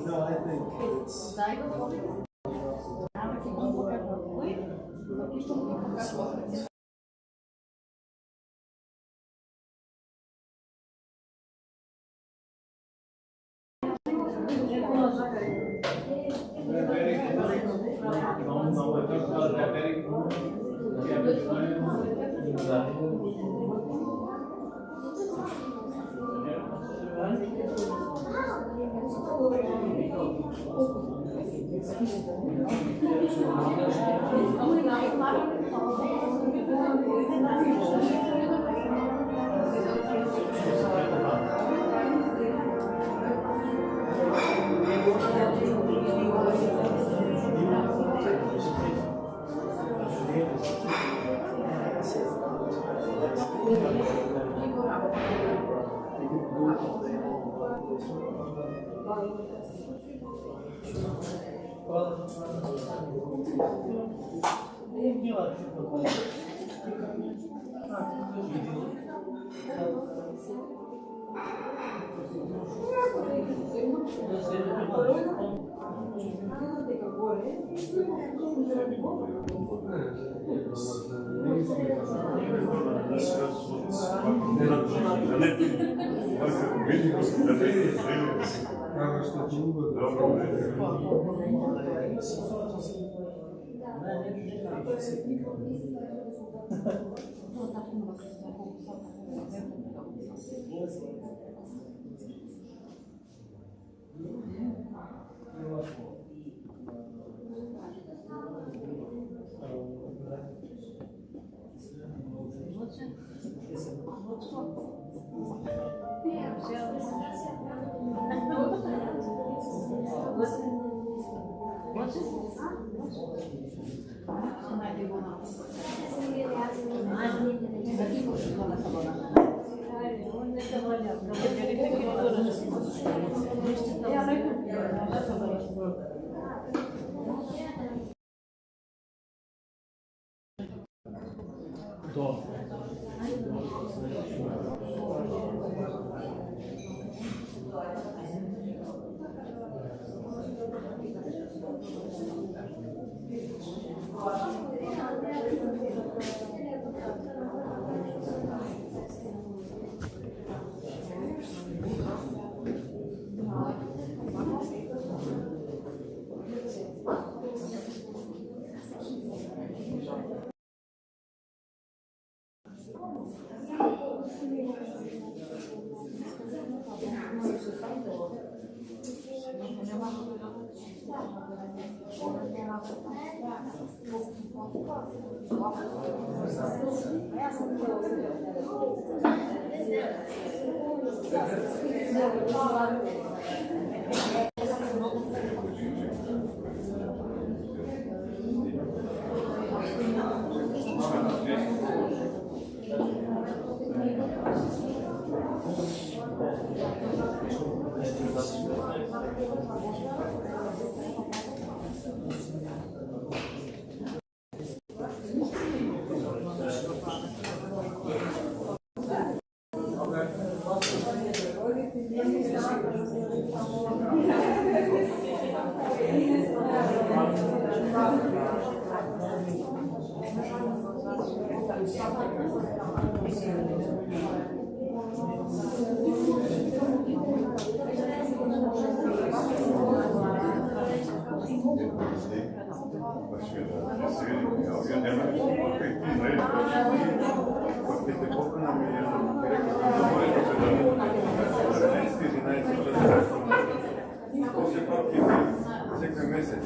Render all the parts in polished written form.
No, I think it's... Istekne mesec.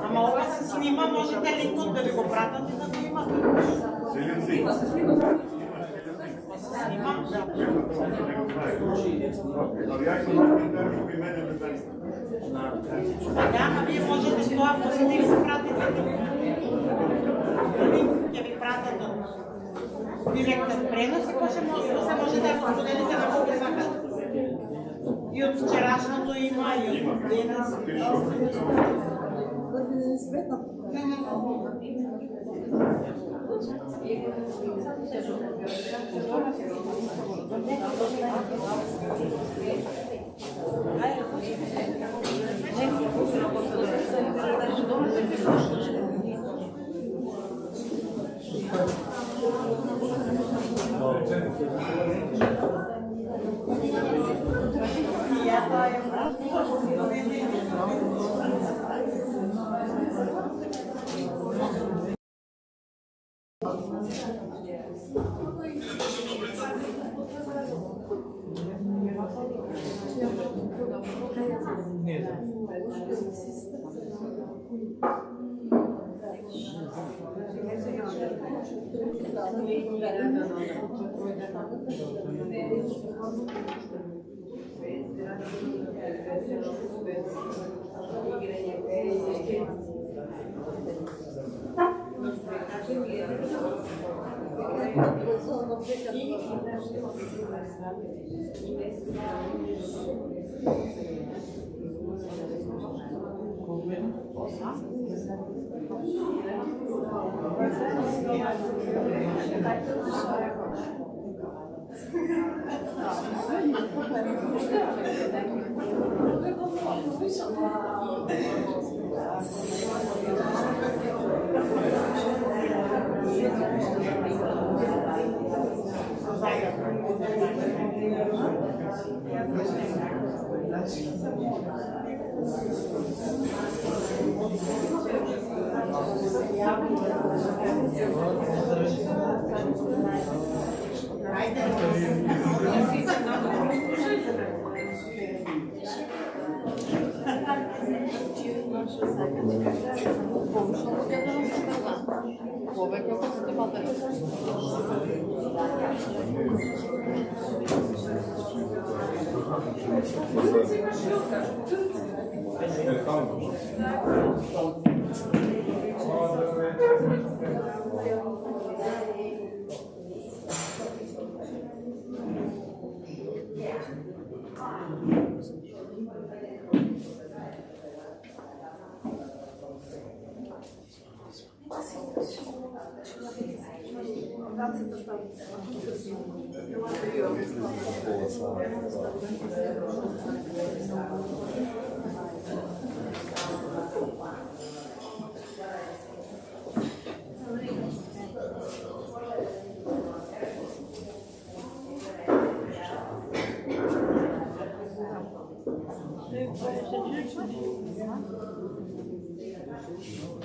Ама ова се снима, можете ли тук да ви го пратят и да го имате? Да се снима. Снимам? Да, ама вие можете това да ви се пратите. Ще ви пратят от директен пренос и после може да го поделите на колко закат. И от вчерашното има, и от денес.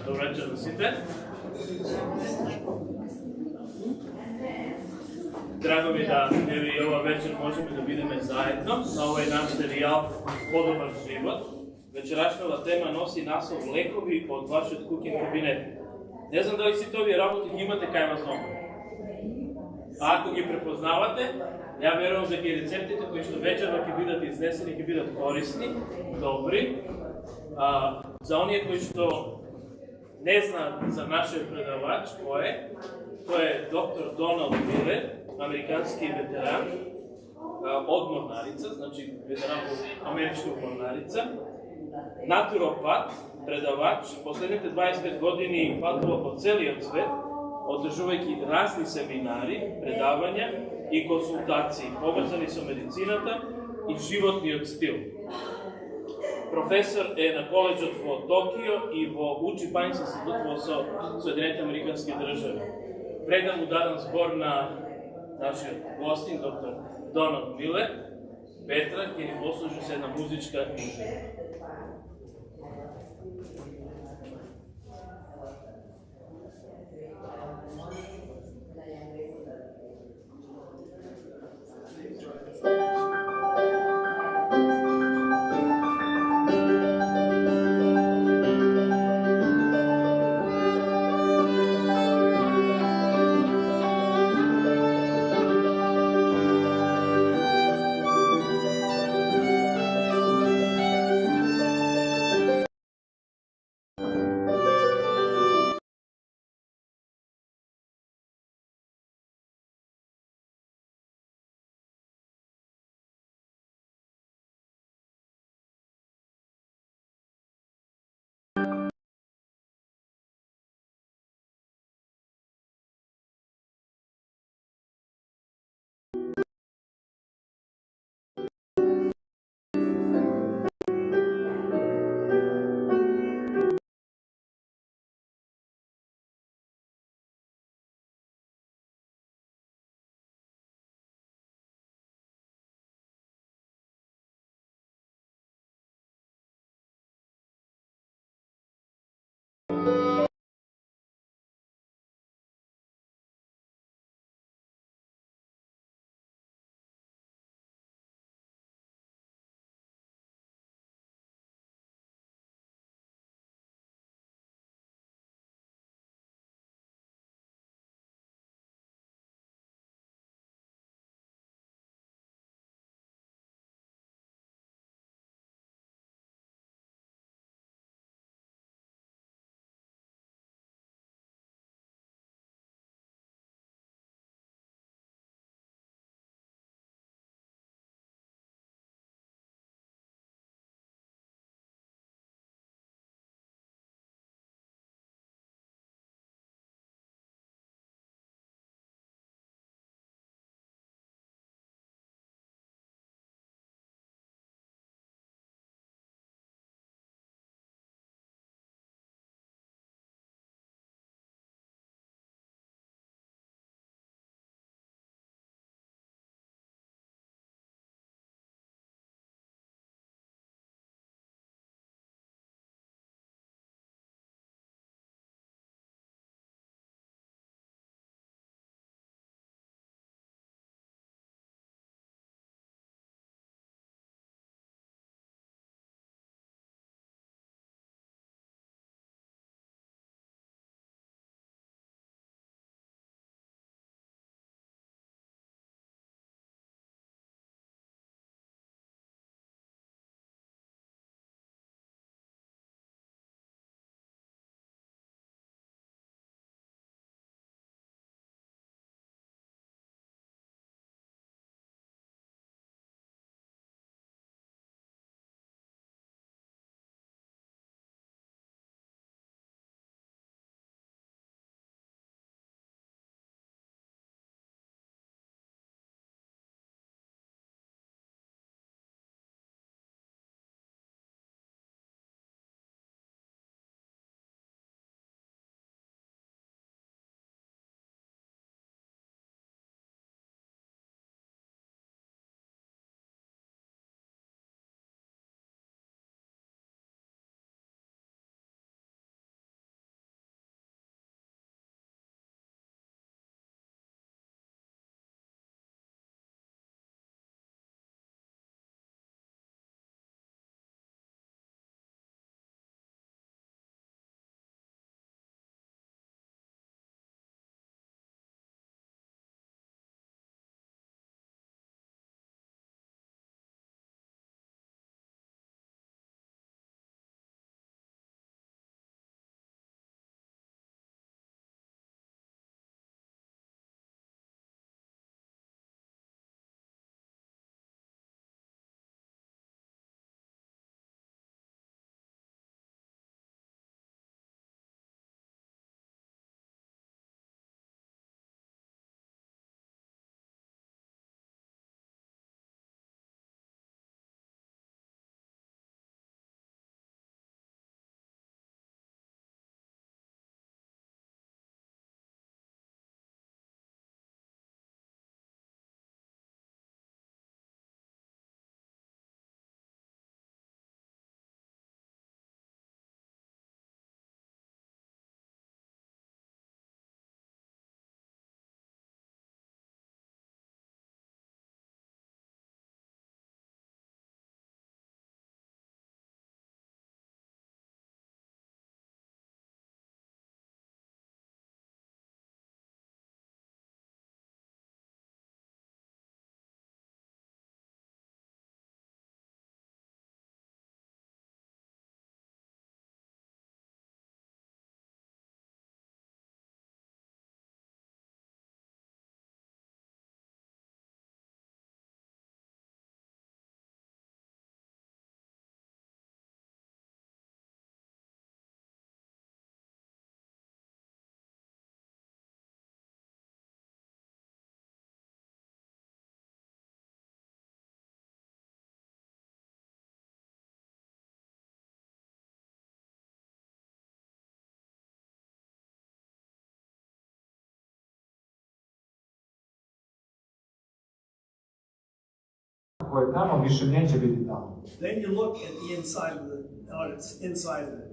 Добро вечер на сите. Драго ми да еве и ова вечер можеме да бидеме заедно на овој наш серијал Podobar Život. Вечерашната тема носи наслов Лекови од вашиот куќен кабинет. Не знам дали сите овие работи ги имате кај вас дома. А ако ги препознавате, ја верувам дека и рецептите кои што вечерва ќе бидат изнесени ќе бидат корисни, добри. За оние кои што не знаат за нашиот предавач кој е доктор Доналд Милер, американски ветеран од морнарица, значи ветеран од америчка морнарица, натуропат, предавач, последните 25 години патува по целиот свет, одржувајќи разни семинари, предавања и консултации, поврзани со медицината и животниот стил. Професор е на коледжот во Токио и во учи Пајнски институт во Соединените Американски држави. Пред му дадам збор на нашиот гостин, доктор Доналд Милер, Петра, ќе ни послужи се една музичка изжива. ko je tamo, više neće biti tamo. Then you look at the inside of it.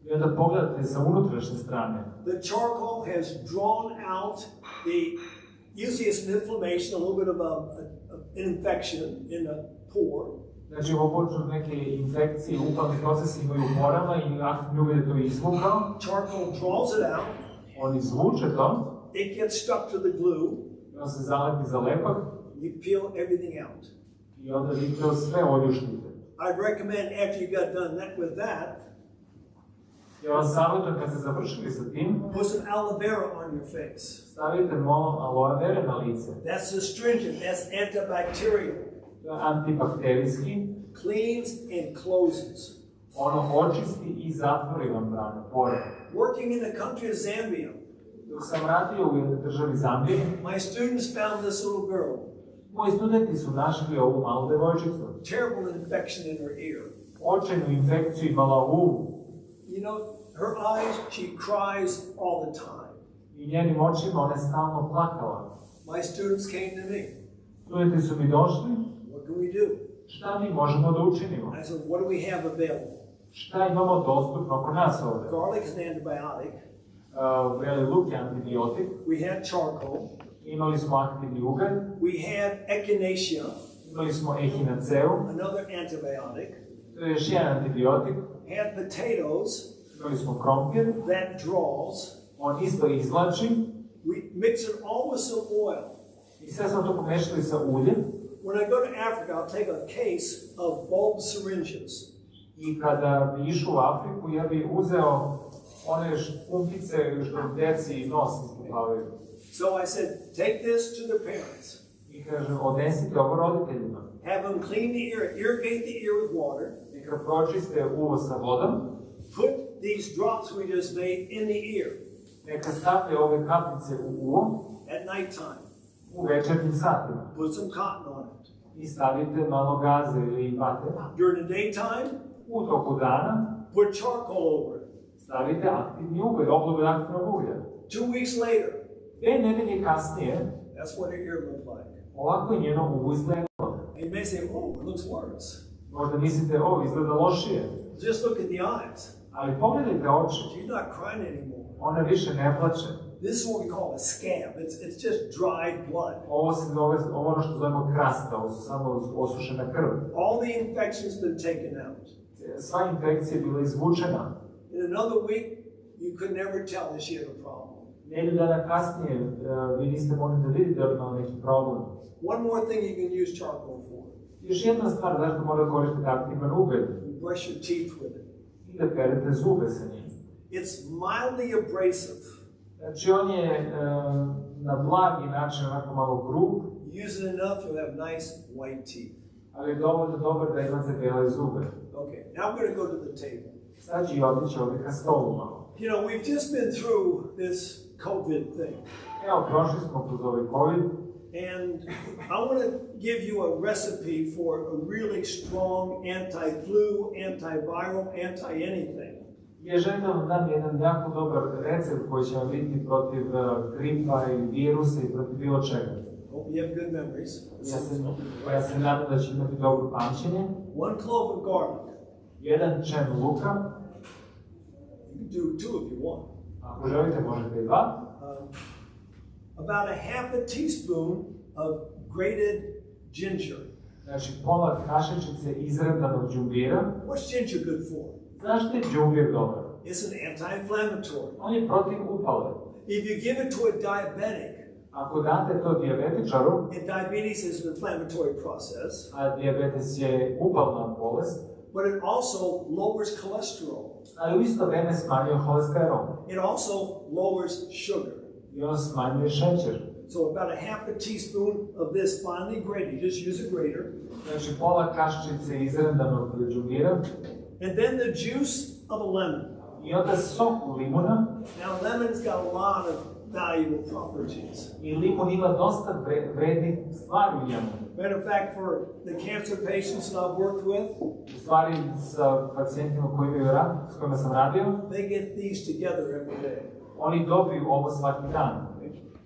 I onda pogledate sa unutrašnje strane. The charcoal has drawn out usually it's an inflammation, a little bit of an infection in the pore. Znači, ovo počnu neke infekcije, upalni procesi imaju u porama i aktivni ugljed je to izvukao. Charcoal draws it out. On izvuče to. It gets stuck to the glue. I on se zalepi za lepak. You peel everything out. I onda vi to sve odjušnite. I'd recommend after you got done with that, Ja vam savjetujem kad ste završili sa tim, put some aloe vera on your face. stavite malo aloe vere na lice. That's astringent, that's antibacterial. To je antibakterijski. Cleans and closes. Ono očisti i zatvori vam brane, pore. Working in the country of Zambia, Dok sam radio u državi Zambiji, my students found this little girl. moji studenti su našli ovu malu devojčicu. Terrible infection in her ear. Očajnu infekciju imala u uvu. You know, her eyes, she cries all the time. I njenim očima ona je stalno plakala. My students came to me. Studenti su mi došli. What can we do? Šta mi možemo da učinimo? I said, what do we have available? Šta imamo dostupno kod nas ovdje? Garlic is an antibiotic. Beli luk je antibiotik. We had charcoal. Imali smo aktivni ugalj. We had echinacea. Imali smo ehinaceu. Another antibiotic. To je još jedan antibiotik. Had potatoes. Imali smo krompir. That draws. On isto izvlači. We mix it all with some oil. I sve smo to pomešali sa uljem. When I go to Africa, I'll take a case of bulb syringes. I kada bi išao u Afriku, ja bi uzeo one pumpice što deci nos ispupavaju. So I said, take this to the parents. I kažem, odnesite ovo roditeljima. Have them clean the ear, irrigate the ear with water. Neka pročiste uvo sa vodom. Put these drops we just made in the ear. Neka stavlja ove kapljice u uvo. At night time. U večernjim satima. Put some cotton on it. I stavite malo gaze ili vate. During the daytime, U toku dana put charcoal over it. stavite aktivni ugalj, oblogu aktivnog uglja. 2 weeks later, 2 nedelje kasnije, that's what her ear looked like. ovako je njeno uvo izgledalo. And you may say, oh, it looks worse. Možda mislite, izgleda lošije. Just look at the eyes. Ali pogledajte oči. She's not crying anymore. Ona više ne plače. This is what we call a scab. It's just dried blood. Ovo se zove, ono što zovemo krasta, ovo su samo osušena krv. All the infection's been taken out. Sva infekcija je bila izvučena. In another week, you could never tell that she had a problem. Nedelju dana kasnije, vi niste mogli da vidite da li imala neki problem. One more thing you can use charcoal for. Još jedna stvar, zašto morate koristiti aktivan ugalj? You brush your teeth with it. I da perete zube sa njim. It's mildly abrasive. Znači, on je na blagi način, onako malo grub. Use it enough, you'll have nice white teeth. Ali je dovoljno dobar da imate bele zube. Okay, now I'm going to go to the table. Sad ću i otići ovdje ka stolu malo. You know, we've just been through this COVID thing. Evo, prošli smo kroz ovaj COVID. And I want to give you a recipe for a really strong anti-flu, antiviral, anti-anything. Ja želim da vam dam jedan jako dobar recept koji će vam biti protiv gripa i virusa i protiv bilo čega. Hope you have good memories. Ja se nadam da će imati dobro pamćenje. 1 clove of garlic. 1 čen luka. You can do 2 if you want. Ako želite, možete i 2. About a half a teaspoon of grated ginger. Znači, pola kašičice izredanog đumbira. What's ginger good for? Zašto je đumbir dobar? It's an anti-inflammatory. On je protiv upale. If you give it to a diabetic, Ako date to dijabetičaru, and diabetes is an inflammatory process, a dijabetes je upalna bolest, but it also lowers cholesterol. ali u isto vreme smanjuje holesterol. It also lowers sugar. I on smanjuje šećer. So about a half a teaspoon of this finely grated, just use a grater. Znači, pola kašičice izredanog đumbira. And then the juice of a lemon. I onda sok limuna. Now lemon's got a lot of valuable properties. I limun ima dosta vrednih stvari u njemu. Matter of fact, for the cancer patients that I've worked with, U stvari, sa pacijentima s kojima sam radio, they get these together every day. oni dobiju ovo svaki dan.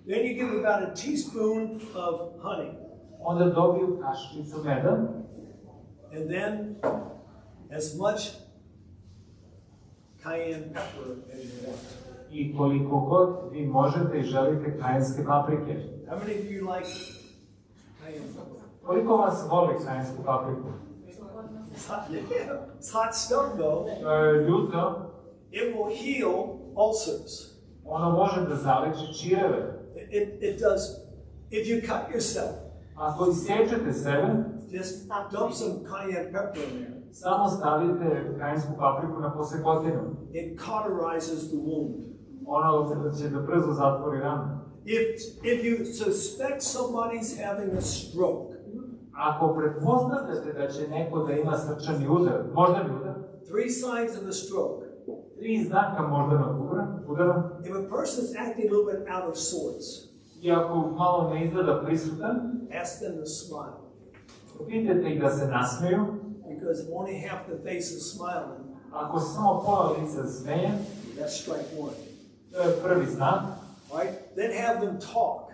Then you give about a teaspoon of honey. Onda dobiju kašičicu meda. And then as much cayenne pepper as you want. I koliko god vi možete i želite kajenske paprike. How many of you like cayenne pepper? Koliko vas voli kajensku papriku? It's hot stuff though. Ljuto, It will heal ulcers. ono može da zaleči čireve. It does. If you cut yourself, Ako isječete sebe, just dump some cayenne pepper in there. samo stavite kajensku papriku na posekotinu. It cauterizes the wound. Ono će da brzo zatvori ranu. If you suspect somebody's having a stroke, Ako pretpostavljate da će neko da ima srčani udar, moždani udar, 3 signs of a stroke. 3 znaka moždanog udara, If a person is acting a little bit out of sorts, i ako malo ne izgleda prisutan, ask them to smile. pitajte ih da se nasmeju. Because only half the face is smiling, Ako se samo pola lica smeje, that's strike one. to je prvi znak. Right? Then have them talk.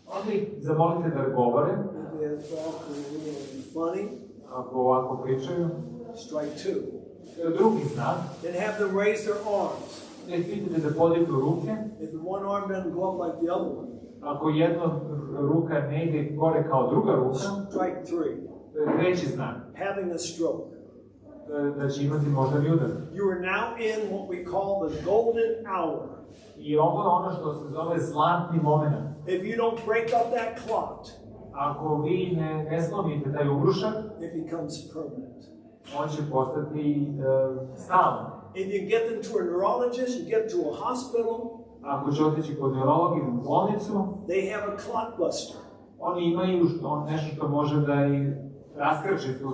Onda ih zamolite da govore. If they talk really funny, Ako ovako pričaju, strike two. to je drugi znak. Then have them raise their arms. Da ih pitate da podignu ruke. If the one arm doesn't go up like the other one, Ako jedna ruka ne ide gore kao druga ruka, strike three. to je treći znak. Having a stroke. Da će imati moždani udar. You are now in what we call the golden hour. I ovo je ono što se zove zlatni moment. If you don't break up that clot, Ako vi ne slomite taj ugrušak, it becomes permanent. on će postati stalan. If you get them to a neurologist, you get them to a hospital, Ako će otići kod neurologa ili u bolnicu, they have a clot buster. oni imaju nešto što može da i raskrči tu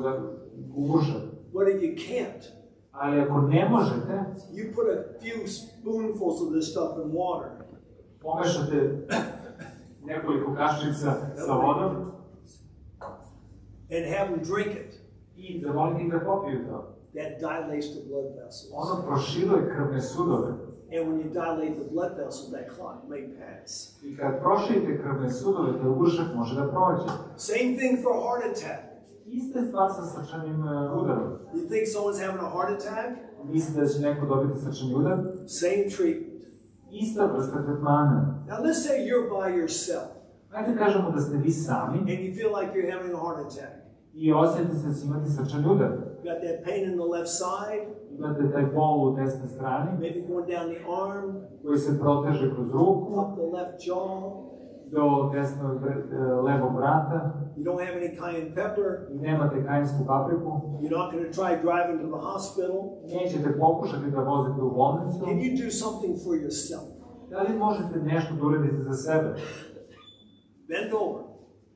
ugrušak. But if you can't, Ali ako ne možete, you put a few spoonfuls of this stuff in water. pomešate nekoliko kaščica sa vodom And have them drink it. i zamolite ih da popiju to. That dilates the blood vessels. Ono proširuje krvne sudove. And when you dilate the blood vessels, that clot may pass. I kad proširite krvne sudove, taj ugrušak može da prođe. Same thing for heart attack. Ista stvar sa srčanim udarom. You think someone's having a heart attack? Mislite da će neko dobiti srčani udar? Same treatment. Ista vrsta tretmana. Now let's say you're by yourself Hajde kažemo da ste vi sami and you feel like you're having a heart attack. i osjetite se da će imati srčani udar. You got that pain in the left side, Imate taj bol u desnoj strani maybe going down the arm, koji se proteže kroz ruku up the left jaw. do desnog levog vrata You don't have any cayenne pepper. i nemate kajinsku papriku. You're not going to try driving to the hospital. Nećete pokušati da vozite u bolnicu. Can you do something for yourself? Da li možete nešto da uradite za sebe? Bend over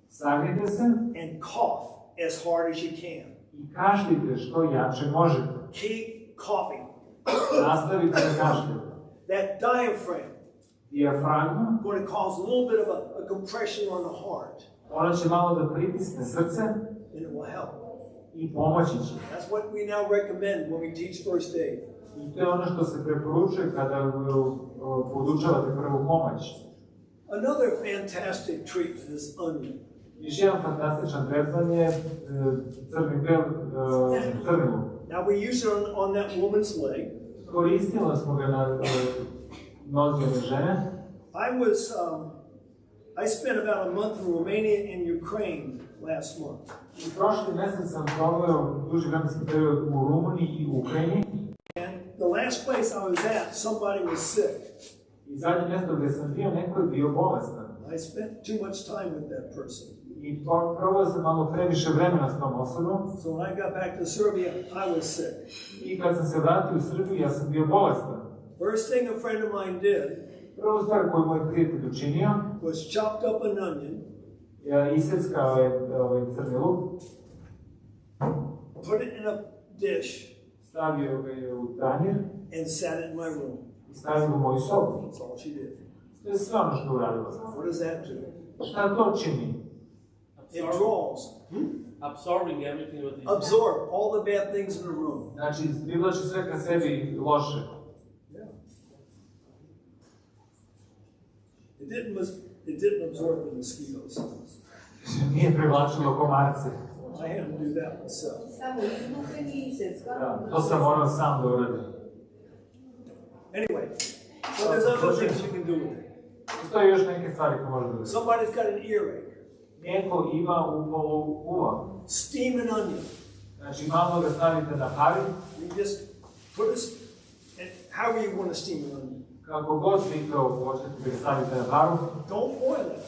Sagnite se and cough as hard as you can. i kašljite što jače možete. Keep coughing. Nastavite da kašljete. That diaphragm Dijafragma, going to cause a little bit of a compression on the heart, ona će malo da pritisne srce and it will help. i pomoći će. That's what we now recommend when we teach first aid. I to je ono što se preporučuje kada podučavate prvu pomoć. Another fantastic treatment is onion. Još jedan fantastičan tretman je crni luk. Now we use it on that woman's leg. Koristili smo ga na nozi ove žene. I spent about a month in Romania and Ukraine last month. I prošli mesec sam proveo duži vremenski period u Rumuniji i u Ukrajini. And the last place I was at, somebody was sick. I zadnje mjesto gdje sam bio, neko je bio bolestan. I spent too much time with that person. I proveo sam malo previše vremena s tom osobom. So when I got back to Serbia, I was sick. I kad sam se vratio u Srbiju, ja sam bio bolestan. First thing a friend of mine did Prvu stvar koju moj prijatelj učinio, was chopped up an onion, iseckao je crni luk, put it in a dish, stavio ga je u tanjir and sat it in my room. i stavio ga u moju sobu. That's all she did. To je sve ono što uradila. What does that do? Šta to čini? It draws. Absorbing everything with the Absorb all the bad things in the room. Znači, privlači sve ka sebi loše. Yeah. It didn't absorb the mosquitoes. Nije privlačilo komarce. I had to do that myself. To sam morao sam da uradim. Anyway, so there's other things you can do with it. Postoje još neke stvari koje može da uradim. Somebody's got an earache. Neko ima upalo uva. Steam an onion. Znači, malo ga stavite na pari. You just put a, and however you want to steam an onion. Kako god vi to hoćete da ga stavite na paru. Don't boil it.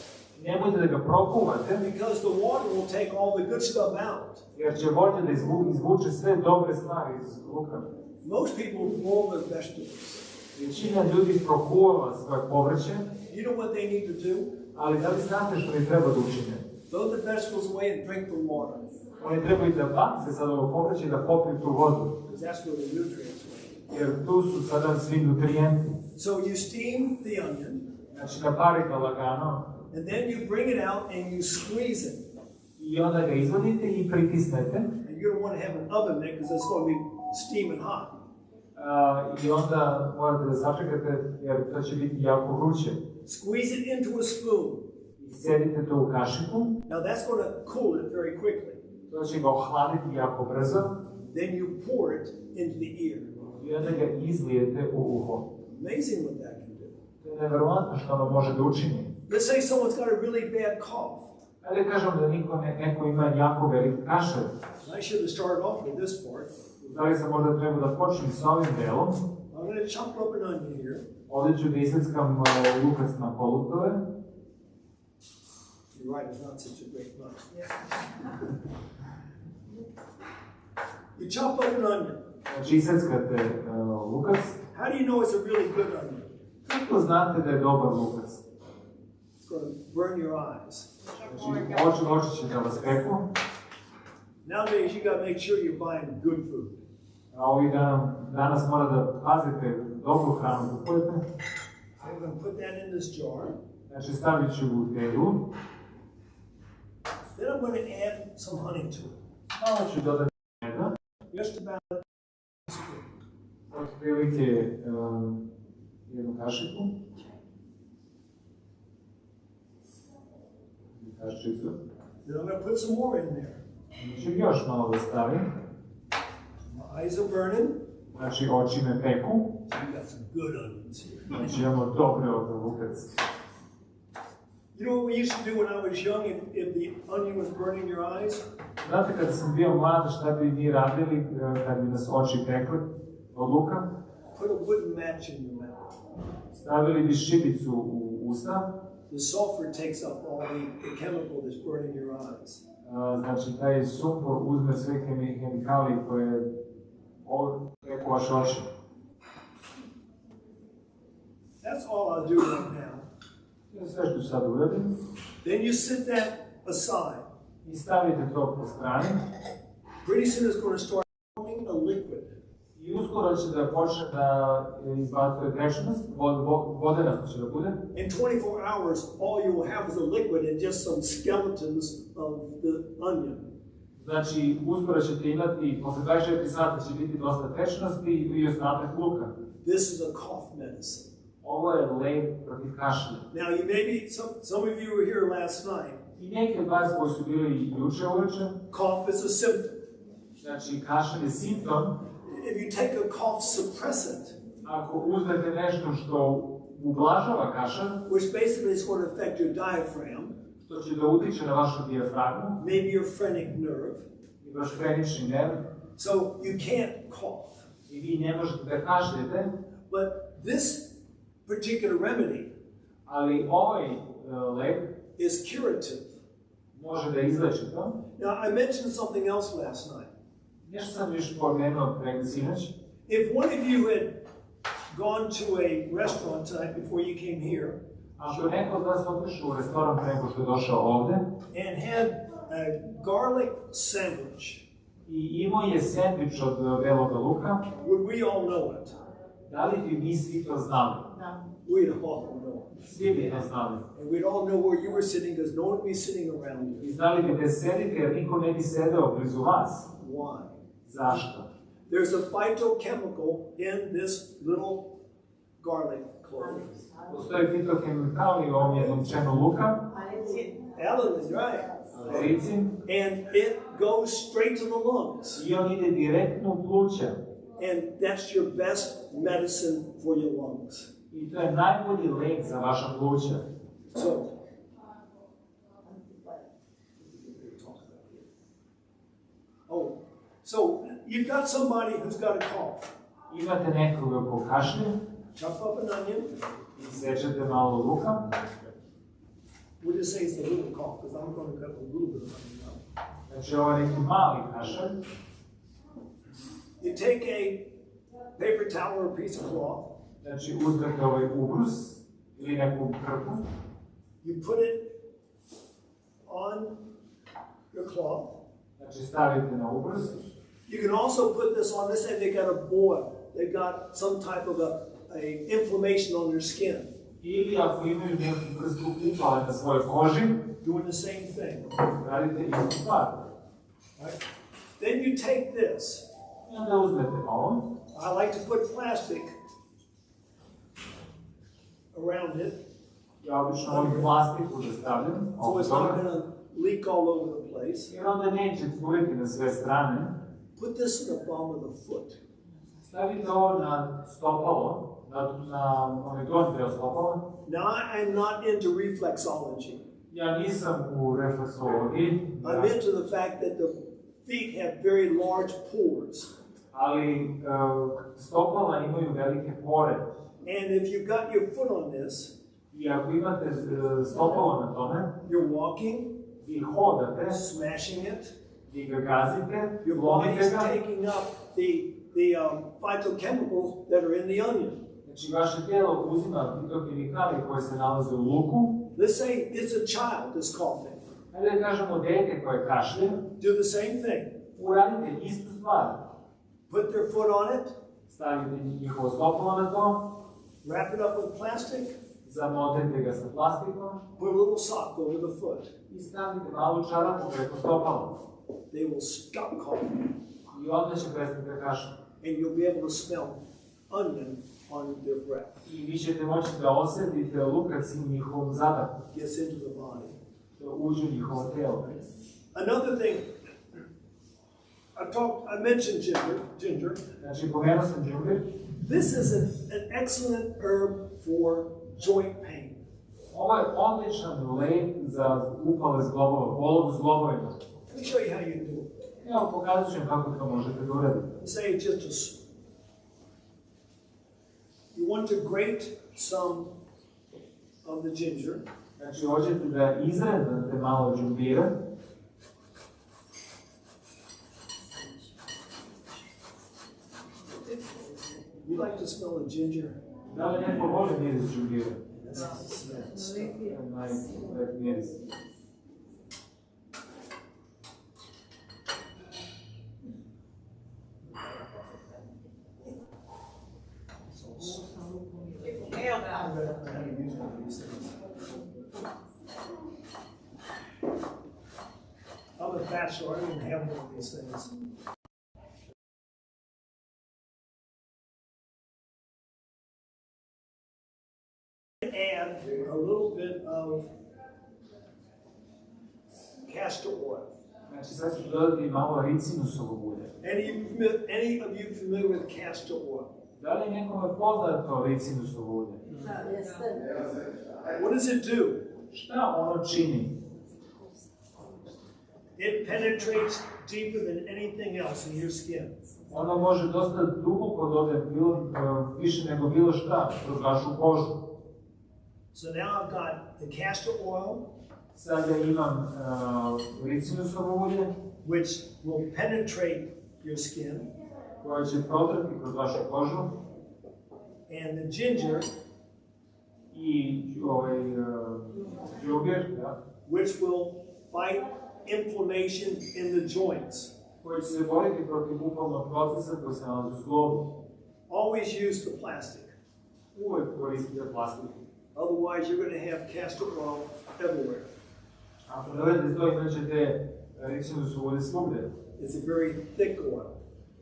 Nemojte da ga prokuvate. Because the water will take all the good stuff out. Jer će voda da izvuče sve dobre stvari iz luka. Most people boil their vegetables. Većina ljudi prokuva svoje povrće. You know what they need to do? Ali da li znate što mi treba da učine? Throw the vegetables away and drink the water. Oni trebaju da bace sad ovo povrće i da popiju tu vodu. Because that's where the nutrients are. Jer tu su sada svi nutrijenti. So you steam the onion. Znači naparite lagano. And then you bring it out and you squeeze it. I onda ga izvadite i pritisnete. And you don't want to have an oven there because it's going to be steaming hot. I onda morate da sačekate jer to će biti jako vruće. Squeeze it into a spoon. I sedite to u kašiku. Now that's going to cool it very quickly. To će ga ohladiti jako brzo. Then you pour it into the ear. I onda ga izlijete u uho. Amazing what that can do. To je neverovatno što ono može da učini. Let's say someone's got a really bad cough. Ali kažem da neko ima jako velik kašalj. I should have started off with this part. Da li sam možda treba da počnem s ovim delom? I'm going to chop up an onion here. Ovdje ću da islickam lukac na polutove. You're right, it's not such a great knife. You chop up an onion. Znači islickate lukac. How do you know it's a really good onion? Kako znate da je dobar lukac? It's going to burn your eyes. Znači oči će da vas peku. Nowadays, you got to make sure you're buying good food. A ovih danas mora da pazite dobru hranu kupujete. I'm going to put that in this jar. Znači stavit ću u deru. Then I'm going to add some honey to it. Malo ću dodati meda. Just about a spoon. Otprilike jednu kašiku. Kašičicu. Then I'm going to put some more in there. Ću još malo da stavim. My eyes are burning. Znači oči me peku. So you got some good onions here. Znači imamo dobre lukac. You know what we used to do when I was young if the onion was burning your eyes? Znate, kad sam bio mlad, šta bi mi radili kad bi nas oči pekli od luka? Put a wooden match in your mouth. Stavili bi šibicu u usta. The sulfur takes up all the chemical that's burning your eyes. Znači, taj sumpor uzme sve hemikalije koje peku vaše oči. That's all I'll do right now. To je sve što sad uradim. Then you sit that aside. I stavite to po strani. Pretty soon it's going to start forming a liquid. I uskoro će da počne da izbacuje tečnost, vodenasto će da bude. In 24 hours, all you will have is a liquid and just some skeletons of the onion. Znači, uskoro ćete imati, posle 24 sata će biti dosta tečnosti i ostatak luka. This is a cough medicine. Ovo je lek protiv kašlja. Now, you maybe, some of you were here last night. I neki od vas koji su bili juče uveče. Cough is a symptom. Znači, kašalj je simptom. If you take a cough suppressant, ako uzmete nešto što ublažava kašalj, which basically is going to affect your diaphragm, što će da utiče na vašu dijafragmu, maybe your phrenic nerve, i vaš frenični nerv, so you can't cough. i vi ne možete da kašljete, But this particular remedy ali ovaj lek is curative. može da izleči to. Now, I mentioned something else last night. Nešto sam još pomenuo pre sinoć. If one of you had gone to a restaurant tonight before you came here, Ako neko od vas otišao u restoran pre nego što je došao ovde, and had a garlic sandwich, i imao je sendvič od belog luka, would we all know it? da li bi mi svi to znali? We'd all know it. Svi bi to znali. And we'd all know where you were sitting because no one would be sitting around you. I znali bi da sedite jer niko ne bi sedeo blizu vas. Why? Zašto? There's a phytochemical in this little garlic clove. Postoji fitokemikalije u ovom jednom čenu luka, Alan is right. ricin, And it goes straight to the lungs. i on ide direktno u pluća. And that's your best medicine for your lungs. I to je najbolji lek za vaša pluća. So you've got somebody who's got a cough. Imate nekoga ko kašlje, Chop up an onion. isečete malo luka. We'll just say it's a little cough, because I'm going to cut a little bit of onion out. Znači ovo je neki mali kašalj. You take a paper towel or a piece of cloth. Znači uzmete ovaj ubrus ili neku krpu. You put it on your cloth. Znači stavite na ubrus. You can also put this on. Let's say they got a boil. They got some type of a inflammation on their skin. Ili ako imaju neku vrstu upale na svojoj koži, Doing the same thing. radite istu stvar. Right? Then you take this. I onda uzmete ovo. I like to put plastic around it, Ja obično volim plastiku da stavljam. so it's not going to leak all over the place. Jer onda neće curiti na sve strane. Put this in the palm of the foot. Stavite ovo na stopalo, na onaj donji deo stopala. Now, I'm not into reflexology. Ja nisam u refleksologiji, I'm into the fact that the feet have very large pores. ali stopala imaju velike pore. And if you've got your foot on this, I ako imate stopalo na tome, you're walking, vi hodate, smashing it, vi ga gazite, your lomite body's ga. taking up the phytochemicals that are in the onion. Znači, vaše tijelo uzima fitokemikalije koje se nalaze u luku. Let's say it's a child that's coughing. Hajde da kažemo dete koje kašlje. Do the same thing. Uradite istu stvar. Put their foot on it, Stavite njihovo stopalo na to, wrap it up with plastic, zamotete ga sa plastikom put a little sock over the foot. i stavite malu čarapu preko stopala. They will stop coughing, I onda će prestati da kašlje. and you'll be able to smell onion on their breath. I vi ćete moći da osjetite lukac i njihovom zadaku, Gets into the body. da uđu u njihovo tijelo. Another thing, I mentioned ginger. Znači, pomenuo sam džumbir. This is an excellent herb for joint pain. Ovo je odličan lek za upale zglobova, bolovu zglobovima. Let me show you how you do it. Evo, pokazat ću vam kako to možete da uradite. Say just you want to grate some of the ginger. Znači, hoćete da izredate malo džumbira. You like to smell the ginger? Da li neko voli miris džumbira? That's Najlep miris. Evo tako. I'm a bachelor, I don't even have one of these things. Add a little bit of castor oil. Znači, sad ću dodati malo ricinusovog ulja. Any of you familiar with castor oil? Da li nekome poznato ricinusovo ulje? What does it do? Šta ono čini? It penetrates deeper than anything else in your skin. Ono može dosta duboko dode više nego bilo šta kroz vašu kožu. So now I've got the castor oil, Sada imam ricinusovo ulje which will penetrate your skin, koje će protrati kroz vašu kožu and the ginger, i džumbir, which will fight inflammation in the joints. koji će se boriti protiv upalnog procesa koji se nalazi u zglobu. Always use the plastic. Uvek koristite plastiku. Otherwise, you're going to have castor oil everywhere. Ako ne vedete to, imat ćete ricinusovo ulje svugde. It's a very thick oil,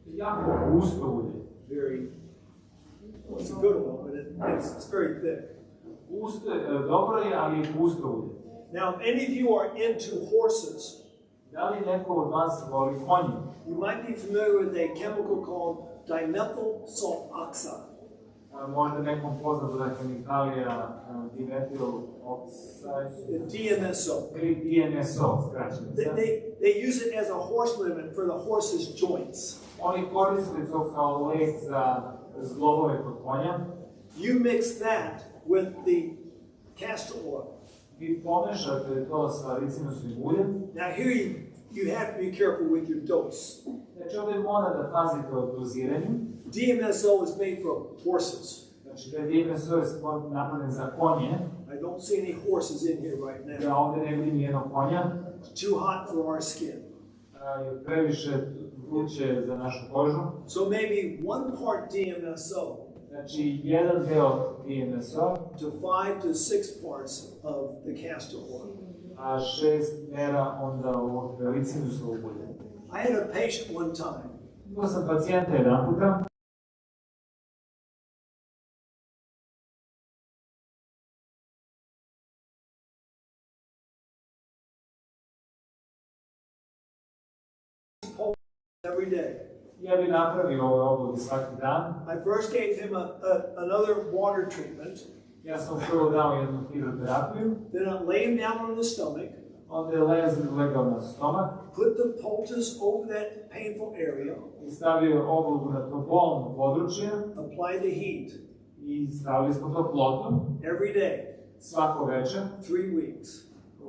Jako gusto ulje. very Well, it's a good one, but it's very thick. Dobro je, ali je pusto ulje. Now, if any of you are into horses, Da li neko od vas voli konje? you might be familiar with a chemical called dimethyl sulfoxide. Možda nekom poznato da je kemikalija dimetil oxide, DMSO. ili DMSO, skraćenica. They use it as a horse liniment for the horse's joints. Oni koriste to kao lek za zglobove kod konja. You mix that with the castor oil. Vi pomešate to sa ricinusovim uljem. Now here you have to be careful with your dose. Znači ovdje mora da pazite o doziranju. DMSO is made for horses. Znači da je DMSO je napravljen za konje. I don't see any horses in here right now. Ja ovdje ne vidim nijednog konja. It's too hot for our skin. Je previše vruće za našu kožu. So maybe 1 part DMSO Znači jedan deo DMSO to 5 to 6 parts of the castor oil. a 6 mera onda ovog ricinusovog ulja. I had a patient one time. Imao sam pacijenta jedan puta. Every day. Ja bi napravio ove obloge svaki dan. I first gave him another water treatment. Ja sam prvo dao jednu hidroterapiju. Then I lay him down on the stomach. Onda je legao na stomak. Put the poultice over that painful area. I stavio oblogu na to bolno područje. Apply the heat. I stavili smo toplotu. Every day. Svako večer. 3 weeks.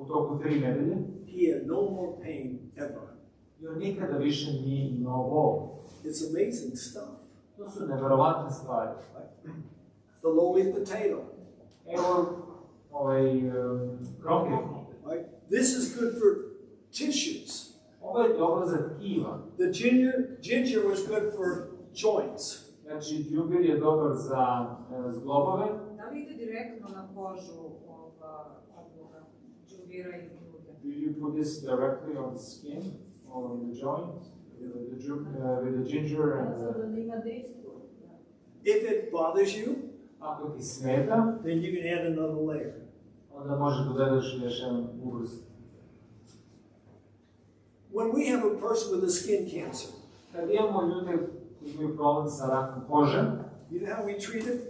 U toku 3 nedelje. He had no more pain ever. I on nikada više nije imao bol. It's amazing stuff. To su neverovatne stvari. The lowly potato. Evo krompir. Right? This is good for tissues. Ovo je dobro za tkiva. The ginger was good for joints. Znači, đumbir je dobar za zglobove. Da li ide direktno na kožu obloga đumbira i ljude? Do you put this directly on the skin or on the joint with the ginger and If it bothers you, ako ti smeta, then you can add another layer. onda možeš dodaš još jedan ubrus. When we have a person with a skin cancer, Kad imamo ljude koji imaju problem sa rakom kože, you know how we treat it?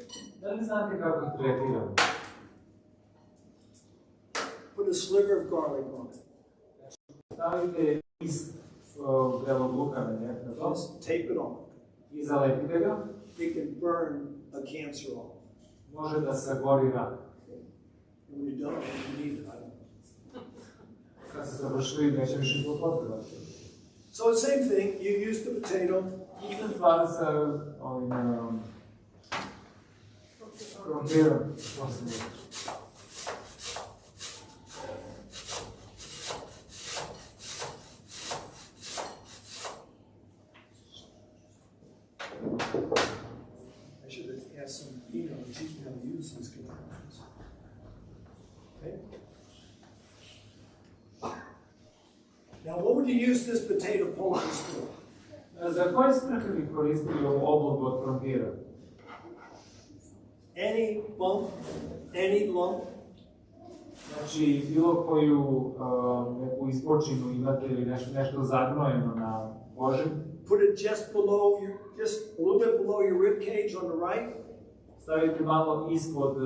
da li znate kako ih tretiramo? Put a sliver of garlic on it. Stavite list belog luka na to Just tape it on. i zalepite ga. It can burn a cancer off. Može da sagori rak. And when you're done, you need it. I don't know. Kad se završili, neće više bilo potreba. So the same thing, you use the potato. Ista stvar sa ovim krompirom. I should have asked some email to teach me how to use these controls. Okay. Now, what would you use this potato poultice for? Za koje svrhe bi koristili ovu oblogu od krompira? Any bump, any lump, Znači, bilo koju neku ispočinu imate ili nešto zagnojeno na koži, put it just a little bit below your rib cage on the right, stavite malo ispod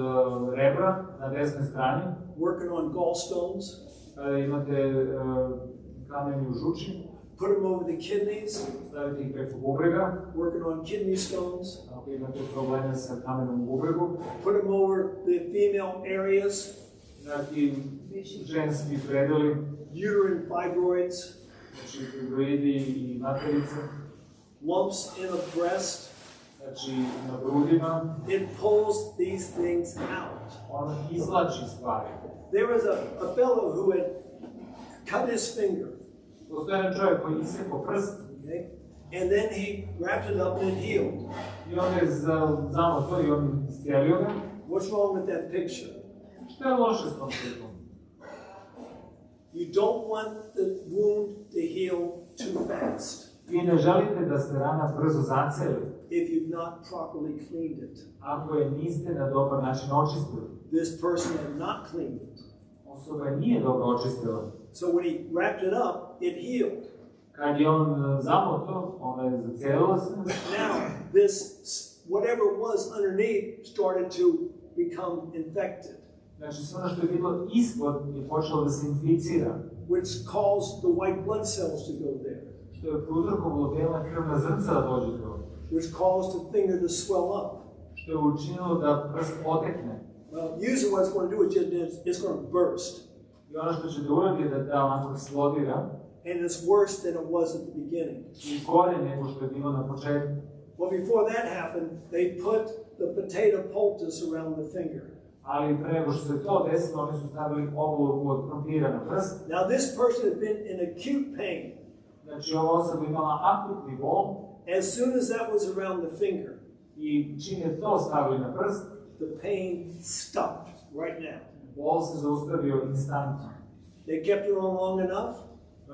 rebra na desnoj strani, working on gallstones. kada imate kamen u žuči, Put them over the kidneys, stavite ih preko bubrega, working on kidney stones. ako imate probleme sa kamenom u bubregu, Put them over the female areas, znači ženski predeli, uterine fibroids, znači fibroidi i materice, lumps in a breast. znači na grudima, It pulls these things out. on izvlači stvari. There was a fellow who had cut his finger, Postoji jedan čovjek koji isekao prst, okay, and then he wrapped it up and it healed. i on je znao to i on je iscijelio ga. What's wrong with that picture? Šta je loše s tom slikom? You don't want the wound to heal too fast. Vi ne želite da se rana brzo zaceli if you've not properly cleaned it. ako je niste na dobar način očistili. This person had not cleaned it. Osoba je nije dobro očistila. So when he wrapped it up, it healed. Kad je on zamoto, ona je zacelila se. Now, this, whatever was underneath, started to become infected, Znači sve ono što je bilo ispod je počelo da se inficira, which caused the white blood cells to go there, što je prouzrokovalo belna krvna zrnca da dođe do, which caused the finger to swell up. što je učinilo da prst potekne. Well, usually what it's going to do is it's going to burst. I ono što će da uradi je da onako eksplodira And it's worse than it was at the beginning. i gore nego što je bilo na početku. Well, before that happened, they put the potato poultice around the finger. Ali pre nego što se to desilo, oni su stavili oblogu od krompira na prst. Now, this person had been in acute pain. Znači ova osoba imala akutni bol As soon as that was around the finger, i čim je to stavili na prst, the pain stopped right now. bol se zaustavio instantno. They kept it on long enough,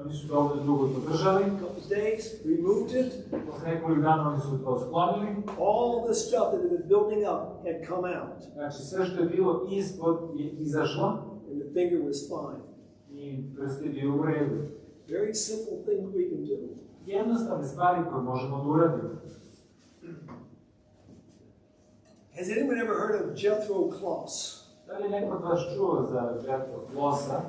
Oni su dovoljno dugo to držali, a couple of days, removed it. posle nekoliko dana oni su to sklonili. All the stuff that had been building up had come out, Znači sve što je bilo ispod je izašlo and the finger was fine. i prst je bio u redu. Very simple thing we can do. Jednostavne stvari koje možemo da uradimo. Has anyone ever heard of Jethro Kloss? Da li je neko od vas čuo za Jethro Klossa?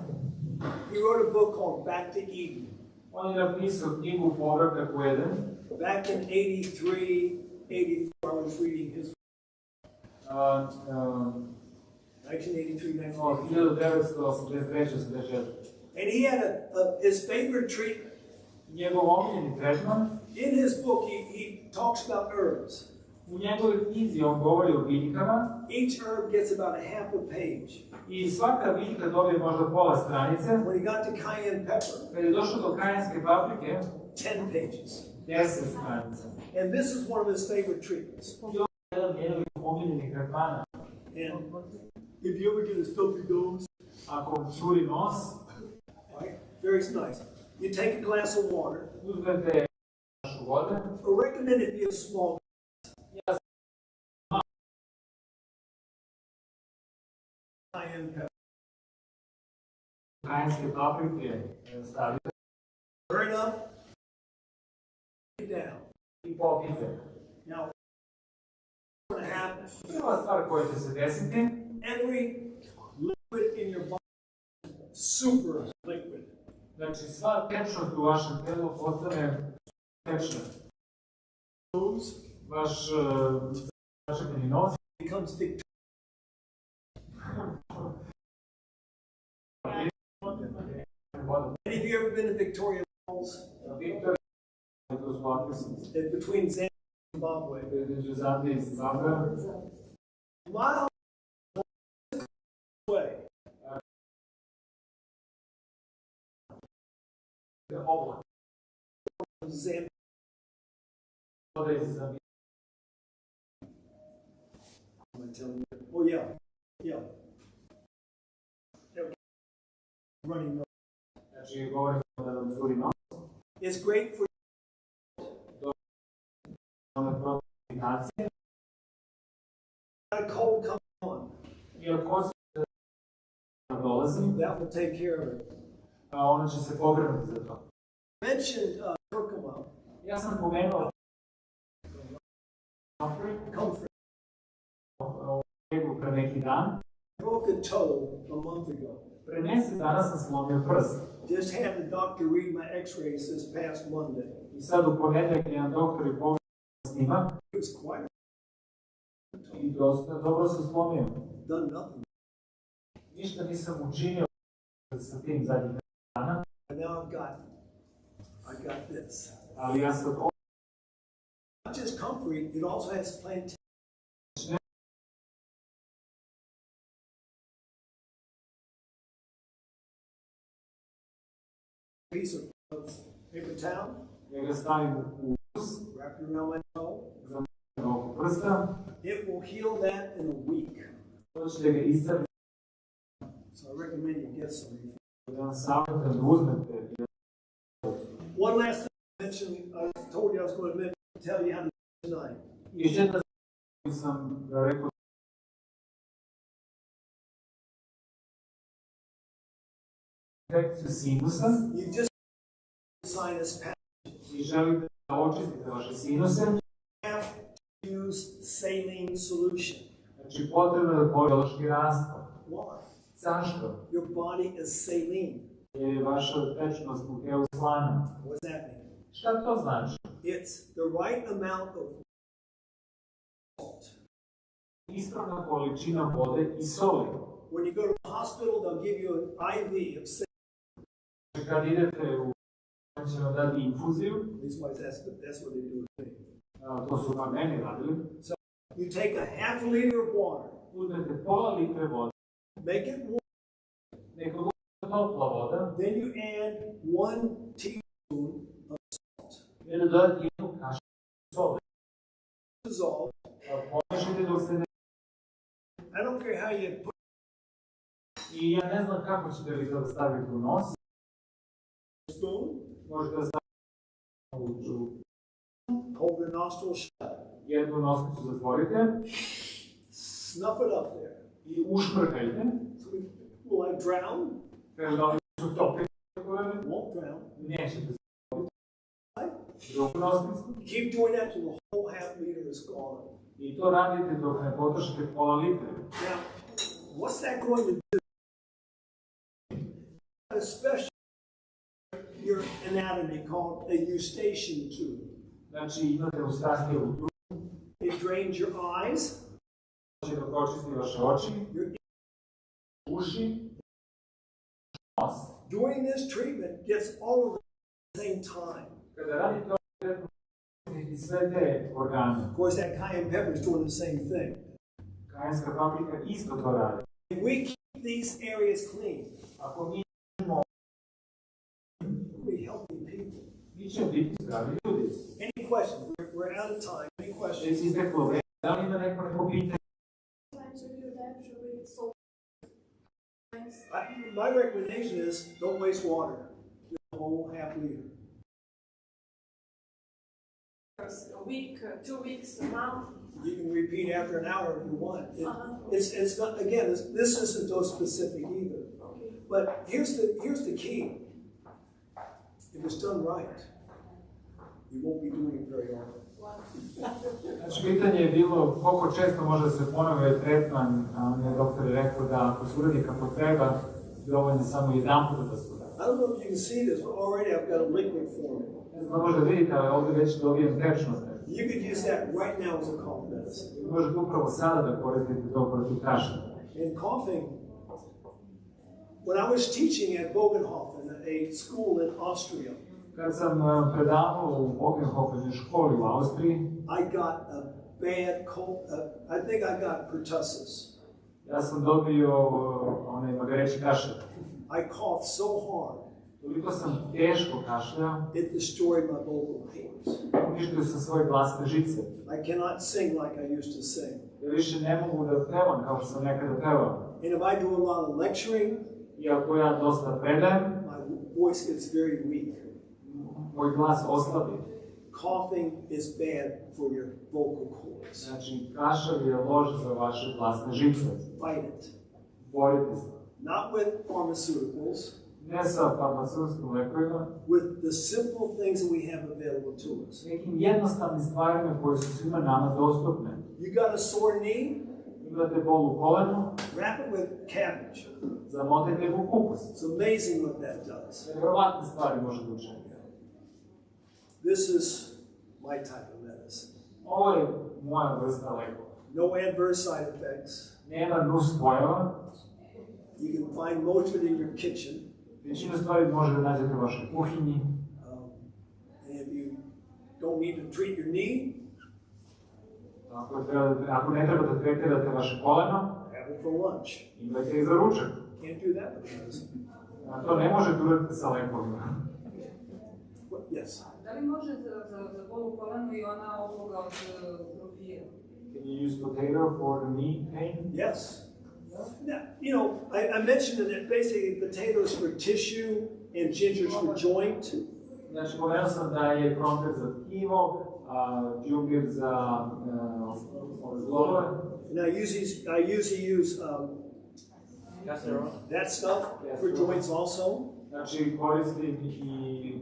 He wrote a book called Back to Eden. On je napisao knjigu Povratak u Eden. Back in 83, 84, I was reading his 1983, 1983-84. and he had his favorite treatment. Njegov omiljeni tretman. In his book, he talks about herbs. U njegovoj knjizi on govori o biljkama Each herb gets about a half a page. i svaka biljka dobije možda pola stranice. When he got to cayenne pepper, Kad je došao do kajenske paprike, 10 pages. 10 stranica. And this is one of his favorite treatments. I on je jedan njegovih omiljenih tretmana. And if you ever get a stuffy nose, Ako vam curi nos, right, very nice. You take a glass of water. uzmete našu vode. I recommend it be a small. Ja Cayenne pepper. kajenske paprike stavite Burn up. It down. i popite. Now, what's going to happen? Prva stvar koja će se desiti, Every liquid in your body, super liquid. znači sva tečnost u vašem telu postane tečna. Vaš začepljeni nos Becomes victorious. Have you ever been to Victoria Falls? Viktor je to zvati Between Zambia and Zimbabwe. između Zambije i Zimbabwe. Miles away. Oblak. Zambia. Voda iz Zambije. I'm telling you. Oh yeah, yeah. Running nose. Znači govorimo da nam curi nos. It's great for One proteinacije. a cold come on. I ako se dolazi, That will take care of it. ona će se pogrenuti za to. Mentioned curcuma. Ja sam pomenuo Comfort. pre neki dan. Broke a toe a month ago. Pre mesec dana sam slomio prst. Just had the doctor read my x-rays this past Monday. I sad u ponedjeljak jedan doktor je pogledao snimak It was quite i dosta dobro sam slomio. done nothing. Ništa nisam učinio sa tim zadnjih dana, And now I got this. ali ja sam Not just comfrey, it also has plantain. Piece of paper towel, ja ga stavim u us, wrap it around my toe. za oko prsta, It will heal that in a week. to će da ga iscrpi. So I recommend you get some. Da vam savjetujem da uzmete. One last thing to I told you I was going to tell you how to do tonight. Još jedna stvar sam rekao infekciju sinusa You just sinus patch. i želite da očistite vaše sinuse, Have to use saline solution. znači potrebno je da biološki rastvor. Why? Zašto? Your body is saline. Jer je vaša tečnost u tijelu slana. What does that mean? Šta to znači? It's the right amount of salt. Ispravna količina vode i soli. When you go to the hospital, they'll give you an IV of saline. Kad idete u on će vam dati infuziju, At least that's what they do with me. to su pa meni radili, So you take a half a liter of water, uzmete pola litre vode, make it warm, neka bude topla voda, then you add 1 teaspoon of salt. i da dodate jednu kašiku soli. Dissolve. Pomešajte dok se ne... I don't care how you put I ja ne znam kako ćete vi to staviti u nos. a spoon, Možete da stavite u hold the nostril shut, jednu nosnicu zatvorite snuff it up there. i ušmrkajte. So will I drown? Kaže da oni su topli, Won't drown. nećete staviti drugu nosnicu. Keep doing that till the whole half liter is gone. I to radite dok ne potrošite pola litre. Now, what's that going to do? Especially your anatomy called a eustachian tube. Znači imate Eustahiovu trubu, It drains your eyes, će da pročisti vaše oči, your uši, nos. doing this treatment gets all of it at the same time. Kada radite ovo, i sve te organe. Of course, that cayenne pepper is doing the same thing. Kajenska paprika isto to radi. If we keep these areas clean, Ako mi ćemo, we'll be healthy people. mi ćemo biti zdravi ljudi. Any questions? We're out of time. Any questions? Već izteklo vreme. Da li ima neko pitanje? My recommendation is don't waste water. Do the whole half liter. A week, 2 weeks, a month. You can repeat after an hour if you want. It's not, again, this isn't so specific either. But here's the key. If it's done right, you won't be doing it very often. Znači, pitanje je bilo koliko često može da se ponove tretman, a ne doktor je rekao da ako se uradi kako treba, dovoljno samo jedan puta da se uradi. I don't know if you can see this, but already I've got a liquid forming. Ne znam, možda vidite, ali ovdje već dobijem tečnost. You could use that right now as a cough medicine. Možete upravo sada da koristite to protiv kašlja. And coughing, when I was teaching at Bogenhofen, a school in Austria, Kad sam predavao u Bogenhofenu školi u Austriji, I got a bad cold, I think I got pertussis. ja sam dobio onaj magareći kašalj. I coughed so hard, Toliko sam teško kašljao, it destroyed my vocal cords. uništio sam svoje glasne žice. I cannot sing like I used to sing. Ja više ne mogu da pevam kao što sam nekada pevao. And if I do a lot of lecturing, I ako ja dosta predajem, my voice gets very weak. moj glas oslabi. Coughing is bad for your vocal cords. Znači, kašalj je loš za vaše glasne žice. Fight it. Borite se. Not with pharmaceuticals, Ne sa farmaceutskim lekovima, with the simple things that we have available to us. nekim jednostavnim stvarima koje su svima nama dostupne. You got a sore knee? Imate bol u kolenu, Wrap it with cabbage. zamotajte u kupus. It's amazing what that does. Nevjerovatne stvari može da učiniti. This is my type of medicine. Ovo je moja vrsta lekova. No adverse side effects. Nema nus pojava, You can find most of it in your kitchen. većinu stvari može da nađete u vašoj kuhinji. And if you don't need to treat your knee, Ako ne treba da tretirate vaše koleno, have it for lunch. imajte i za ručak. Can't do that with medicine. A to ne možete uraditi sa lekovima. Yes. Da li može za bol u kolenu i ona ovoga od krupije? Can you use potato for the knee pain? Yes. Now, you know, I mentioned that basically potatoes for tissue and gingers for joint. Znači, pomenuo sam da je fronter za tkivo, đubir za zglobove. And I usually use that stuff for joints also. Znači, koristim i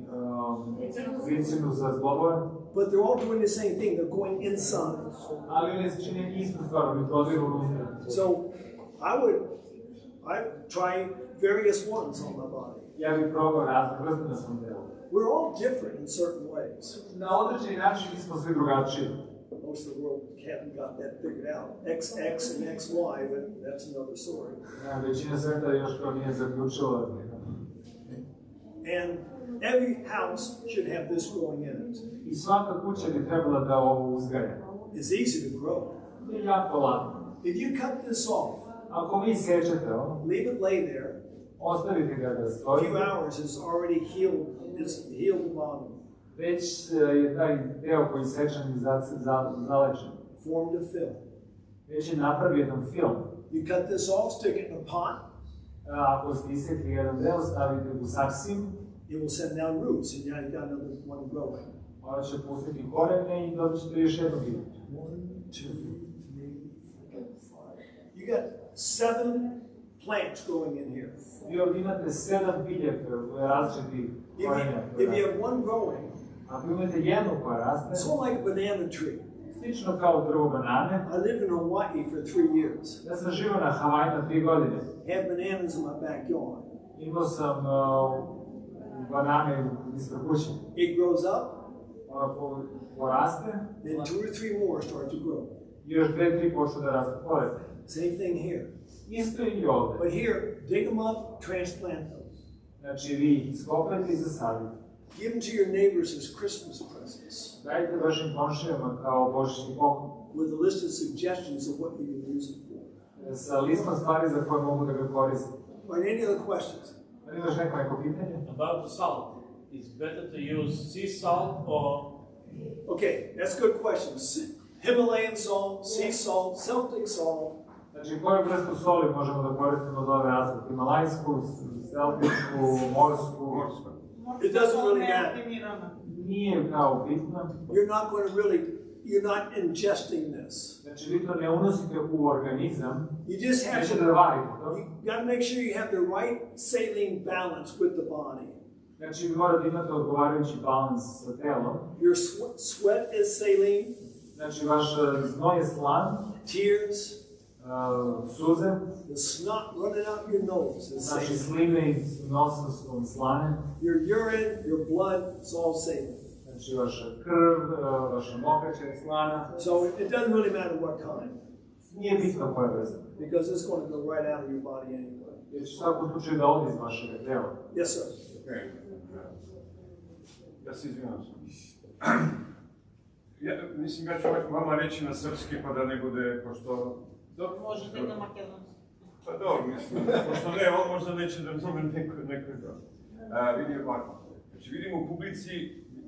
ricinu za zglobove. But they're all doing the same thing. They're going inside. Ali oni se čine istu stvar, oni prodiru unutra. So I try various ones on my body. Ja bih probao razne vrste na svom telu. We're all different in certain ways. Na određeni način mi smo svi drugačiji. Most of the world haven't got that figured out. XX and XY, but that's another story. Većina sveta još to nije zaključila. And every house should have this growing in it. I svaka kuća bi trebala da ovo uzgaja. It's easy to grow. To je jako lako. If you cut this off, Ako vi sečete ovo, leave it lay there, ostavite ga da a stoji, few hours is already healed the bottom. već je taj deo koji je sečan i zalečen. Formed a film. Već je napravio jedan film. You cut this off, stick it in a pot, Ako ste isekli jedan deo, stavite u saksiju, it will send down roots, and now you've got another one growing. ona će pustiti korene i dobit ćete još jednu bilju. 1, 2, 3, 4, 5. You got 7 plants growing in here. Vi ovdje imate 7 biljaka različitih korenja. If you have one growing, Ako imate jednu koja raste, it's all like a banana tree. slično kao drvo banane. I lived in Hawaii for 3 years. Ja sam živio na Havajima 3 godine. Had bananas in my backyard. Imao sam banane ispred kuće. It grows up, Ona poraste, then 2 or 3 more start to grow. i još 2-3 počnu da rastu pored. Same thing here. Isto i ovdje. But here, dig them up, transplant them. Znači vi ih iskopajte i zasadite. Give them to your neighbors as Christmas presents Dajte vašim komšijama kao božićni poklon. with a list of suggestions of what you can use it for. Sa listom stvari za koje mogu da ga koristim. Are there any other questions? Imaš neko pitanje? About the salt, it's better to use sea salt or Okay, that's a good question. Himalayan salt, sea salt, Celtic salt. Znači, koju vrstu soli možemo da koristimo od ove razlike? Himalajsku, celtičku, morsku? It doesn't really matter. Nije kao bitno. You're not ingesting this. Znači, vi to ne unosite u organizam, You just have nećete to, da varite to. you got to make sure you have the right saline balance with the body. Znači, vi morate imati odgovarajući balans sa telom. Your sweat is saline, Znači, vaš znoj je slan, tears, suze, the snot running out your nose is znači saline. sline iz nosa su slane. Your urine, your blood, it's all saline. Znači, vaša krv, vaša mokraća je slana. So it doesn't really matter what kind, Nije bitno koja vrsta. because it's going to go right out of your body anyway. Jer će u svakom slučaju da ode iz vašeg tela. Yes, sir. Ja se izvinam. Mislim, ja ću vama reći na srpski, pa da ne bude, pošto... Možete na makedonski. Pa dobro, mislim, pošto ne, on možda neće da tome neko je dobro. Vidi ovako, znači vidimo u publici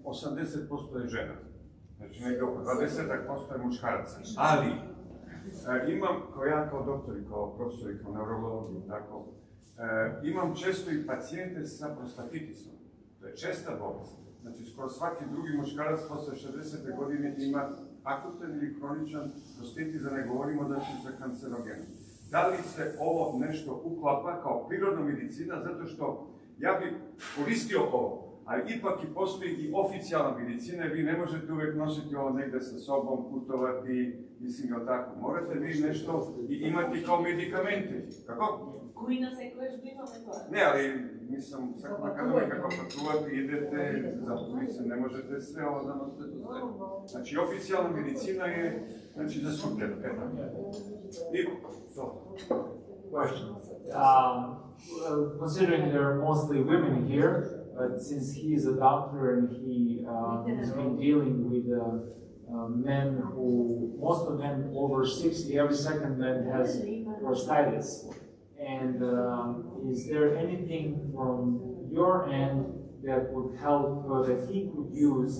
80% je žena. Znači negdje oko 20% je muškaraca. Ali, imam, kao doktor i kao profesor i kao neurolog, tako, imam često i pacijente sa prostatitisom. To je česta bolest. Znači, skoro svaki drugi muškarac posle 60. godine ima akutan ili kroničan prostatitis, da ne govorimo da će za kancerogenom. Da li se ovo nešto uklapa kao prirodna medicina, zato što ja bih koristio ovo, ali ipak i postoji i oficijalna medicina, vi ne možete uvijek nositi ovo negde sa sobom, putovati, mislim ga tako. Morate vi nešto i imati kao medikamente. Kako? Kujna se koje žbima metoda. Ne, ali nisam sad nakazano kako patruvati, idete, zato mislim, ne možete sve ovo da nosite do sve. Znači, oficijalna medicina je, znači, za super, I to. Question. Considering there are mostly women here, but since he is a doctor and he's been dealing with men most of men over 60, every second man has prostatitis. And is there anything from your end that would help, that he could use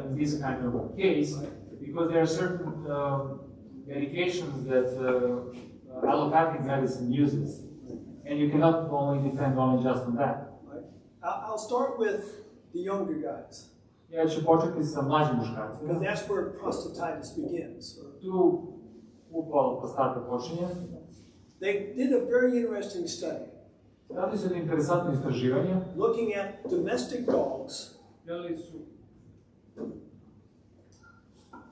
in this kind of case? Because there are certain medications that allopathic medicine uses. And you cannot only depend only just on that. Right? I'll start with the younger guys, Ja ću početi sa mlađim muškarcima. because that's where prostatitis begins. Tu upal prostate počinje. They did a very interesting study Radi se jedno interesantno istraživanje. looking at domestic dogs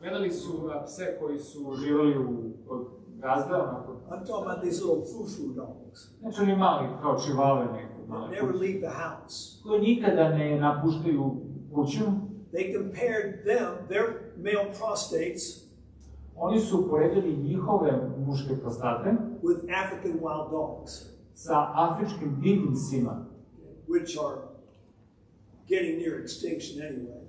Gledali su pse koji su živjeli kod gazda, I'm talking about these little foo-foo dogs znači oni mali, kao čivale neki. that never leave the house. Koji nikada ne napuštaju kuću. They compared their male prostates Oni su uporedili njihove muške prostate with African wild dogs, sa afričkim divnim psima, which are getting near extinction anyway,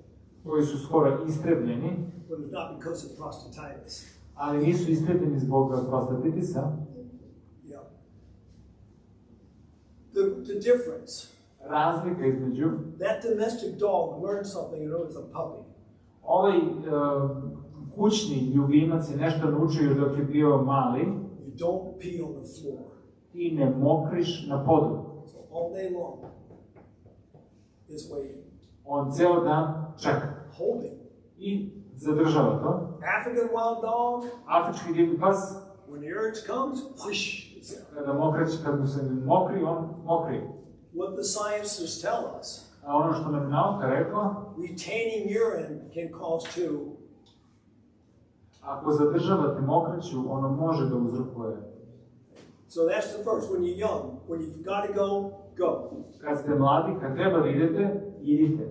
koji su skoro istrebljeni, but it's not because of prostatitis. ali nisu istrebljeni zbog prostatitisa. Yeah. The difference, Razlika između that domestic dog learned something, as a puppy. ovaj kućni ljubimac je nešto naučio još dok je bio mali. You don't pee on the floor. Ti ne mokriš na podu. So all day long is waiting, On ceo dan čeka holding. i zadržava to. African wild dog, Afrički divlji pas, when the urge comes, whoosh, it's out. kad mu se mokri, on mokri. What the scientists tell us, A ono što nam nauka rekla, retaining urine can cause two. ako zadržavate mokraću, ono može da uzrokuje. So that's the first. When you're young, when you've got to go, go. Kad ste mladi, kad treba da idete, idite.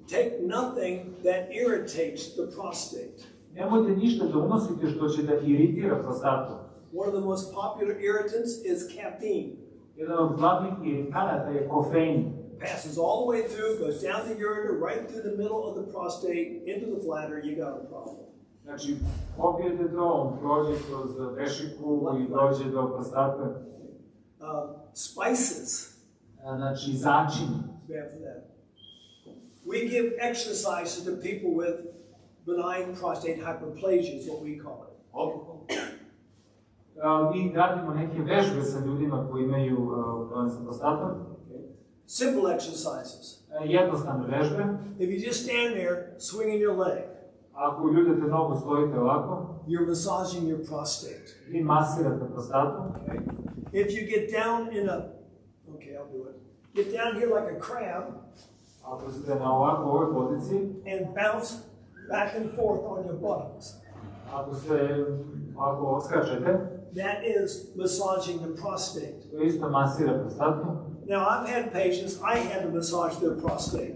Take nothing that irritates the prostate. Nemojte ništa da unosite što će da iritira prostatu. One of the most popular irritants is caffeine. Jedan od glavnih iritanata je kofein. Passes all the way through, goes down the ureter, right through the middle of the prostate, into the bladder, you got a problem. Znači, popijete to, on prođe kroz vešiku i dođe do prostate. Spices, Znači, začini. bad for that. We give exercises to people with benign prostate hyperplasia, is what we call it. Mi radimo neke vežbe sa ljudima koji imaju problem sa prostatom. Simple exercises. Jednostavne vežbe. If you just stand there, swinging your leg, Ako uljudete nogu, stojite ovako, you're massaging your prostate. vi masirate prostatu. Okay? If you get down in a, okay, I'll do it. Get down here like a crab Ako ste na ovako ovoj poziciji, and bounce back and forth on your buttocks. ako odskačete, That is massaging the prostate. to isto masira prostatu. Now, I've had patients, I had to massage their prostate.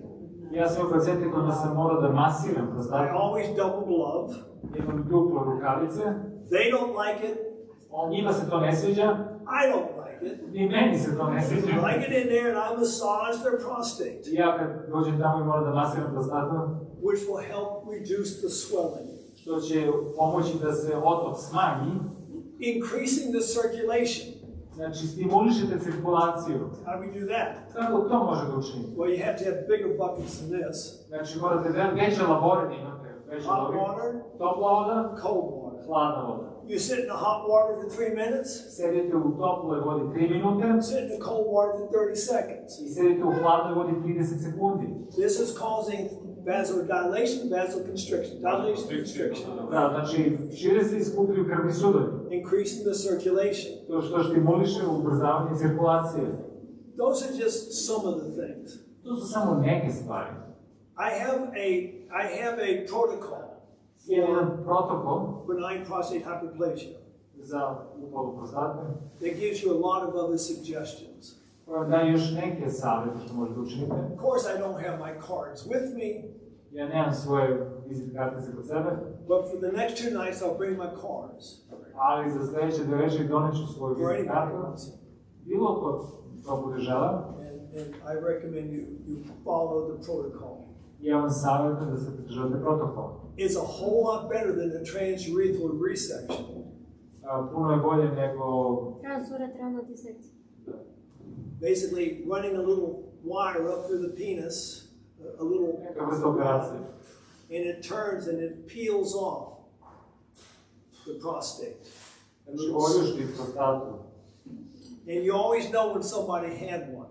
Ja sam u pacijenti kojima sam morao da masiram I prostatu. always double glove. Imam duplo rukavice. They don't like it. Njima se to ne sviđa. I don't like it. Ni meni se to ne sviđa. I get in there and I massage their prostate, I ja kad dođem tamo i moram da masiram prostatu, which will help reduce the swelling, što će pomoći da se otok smanji, increasing the circulation. znači stimulišete cirkulaciju. How do we do that? Kako to može da učiniti? Well, you have to have bigger buckets than this. Znači morate veće labore da imate. Hot water, Topla voda, cold water. hladna voda. You sit in the hot water for 3 minutes, Sedite u toploj vodi 3 minute sit in the cold water for 30 seconds. i sedite u hladnoj vodi 30 sekundi. This is causing vasodilation, vasoconstriction, dilation, constriction, Da, znači šire se iskupljuju krvni sudovi. increasing the circulation. To što stimuliše ubrzavanje cirkulacije. Those are just some of the things. To su samo neke stvari. I have a protocol Jedan protokol benign prostate hyperplasia za upalu prostate that gives you a lot of other suggestions. koja daje još neke savjete što možete učiniti. Of course, I don't have my cards with me, Ja nemam svoje vizit kartice kod sebe, but for the next 2 nights, I'll bring my cards. ali za sljedeće 2 večeri doneću svoju Or vizit anybody kartu. wants it. Bilo ko to bude želeo, And I recommend you follow the protocol. ja vam savjetujem da se pridržavate protokola. It's a whole lot better than a transurethral resection. Puno je bolje nego Transuretralna disekcija. Basically, running a little wire up through the penis, a little, neka vrsta operacije. and it turns and it peels off the prostate. Znači, oljušti prostatu. And you always know when somebody had one.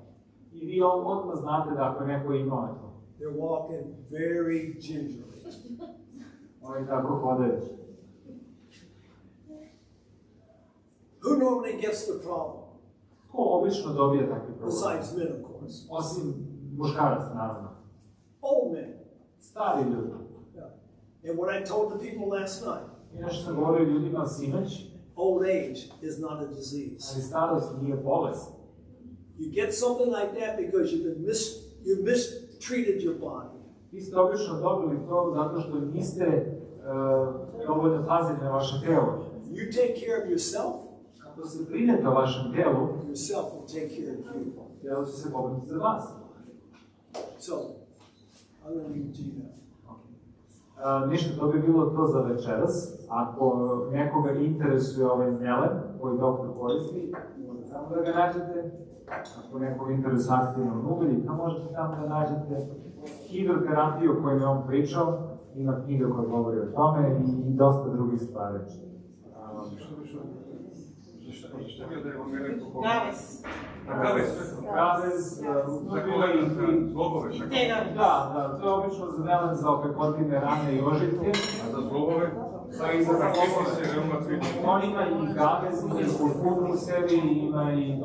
I vi odmah znate da ako je neko imao to. They're walking very gingerly. Oni tako hodaju. Who normally gets the problem? Ko obično dobije takve probleme? Besides men, of course. Osim muškaraca, naravno. Old men. Stari ljudi. Yeah. And what I told the people last night, I nešto sam govorio ljudima sinoć, old age is not a disease. ali starost nije bolest. You get something like that because you mistreated your body. Vi ste obično dobili to zato što niste dovoljno pazili na vaše telo. You take care of yourself, Ako se brinete o vašem telu, yourself will take care of you. telo će se pobrinuti za vas. So, I'm going to leave it to you now. Ništa, to bi bilo to za večeras. Ako nekoga interesuje ovaj melen koji doktor koristi, možete samo da ga nađete. Ako nekoga interesuje aktivno nubiljika, možete tamo da nađete. Hidroterapiju o kojoj je on pričao, ima knjiga koja govori o tome i dosta drugih stvari. Gavez. Gavez, Zglobove. da, to je obično za melen za opekotine rane i ožiljke. A za zglobove? Pa i za zglobove. On ima i gavez, ima i kurkumu u sebi, ima i